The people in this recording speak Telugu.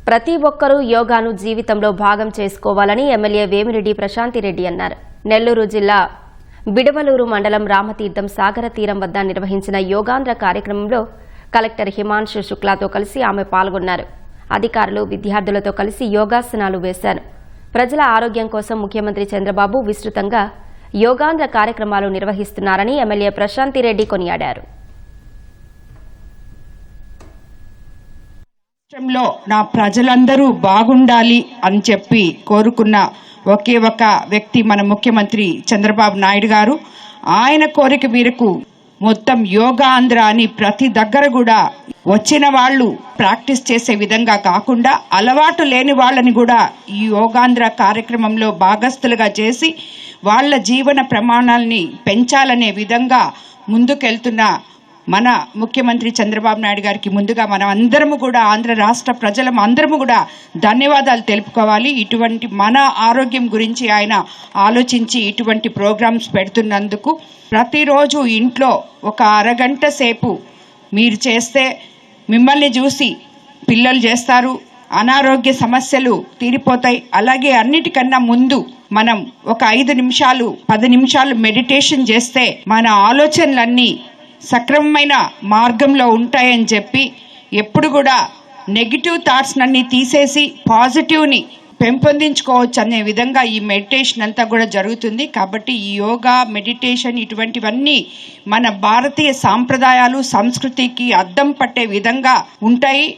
ప్రతి ఒక్కరూ యోగాను జీవితంలో భాగం చేసుకోవాలని ఎమ్మెల్యే వేమిరెడ్డి ప్రశాంతిరెడ్డి అన్నారు. నెల్లూరు జిల్లా బిడవలూరు మండలం రామతీర్థం సాగర తీరం వద్ద నిర్వహించిన యోగాంధ్ర కార్యక్రమంలో కలెక్టర్ హిమాంశు శుక్లాతో కలిసి ఆమె పాల్గొన్నారు. అధికారులు విద్యార్థులతో కలిసి యోగాసనాలు వేశారు. ప్రజల ఆరోగ్యం కోసం ముఖ్యమంత్రి చంద్రబాబు విస్తృతంగా యోగాంధ్ర కార్యక్రమాలు నిర్వహిస్తున్నారని ఎమ్మెల్యే ప్రశాంతిరెడ్డి కొనియాడారు. రాష్ట్రంలో నా ప్రజలందరూ బాగుండాలి అని చెప్పి కోరుకున్న ఒకే ఒక వ్యక్తి మన ముఖ్యమంత్రి చంద్రబాబు నాయుడు గారు. ఆయన కోరిక మేరకు మొత్తం యోగాంధ్ర అని ప్రతి దగ్గర కూడా వచ్చిన వాళ్ళు ప్రాక్టీస్ చేసే విధంగా కాకుండా అలవాటు లేని వాళ్ళని కూడా ఈ యోగాంధ్ర కార్యక్రమంలో భాగస్థులుగా చేసి వాళ్ళ జీవన ప్రమాణాలని పెంచాలనే విధంగా ముందుకెళ్తున్న మన ముఖ్యమంత్రి చంద్రబాబు నాయుడు గారికి ముందుగా మనం అందరము కూడా ఆంధ్ర రాష్ట్ర ప్రజలం అందరము కూడా ధన్యవాదాలు తెలుపుకోవాలి. ఇటువంటి మన ఆరోగ్యం గురించి ఆయన ఆలోచించి ఇటువంటి ప్రోగ్రామ్స్ పెడుతున్నందుకు ప్రతిరోజు ఇంట్లో ఒక అరగంట సేపు మీరు చేస్తే మిమ్మల్ని చూసి పిల్లలు చేస్తారు, అనారోగ్య సమస్యలు తీరిపోతాయి. అలాగే అన్నిటికన్నా ముందు మనం ఒక 5 నిమిషాలు 10 నిమిషాలు మెడిటేషన్ చేస్తే మన ఆలోచనలన్నీ సక్రమమైన మార్గంలో ఉంటాయని చెప్పి ఎప్పుడు కూడా నెగిటివ్ థాట్స్ అన్ని తీసేసి పాజిటివ్ని పెంపొందించుకోవచ్చు అనే విధంగా ఈ మెడిటేషన్ అంతా కూడా జరుగుతుంది. కాబట్టి ఈ యోగా మెడిటేషన్ ఇటువంటివన్నీ మన భారతీయ సాంప్రదాయాలు సంస్కృతికి అద్దం పట్టే విధంగా ఉంటాయి.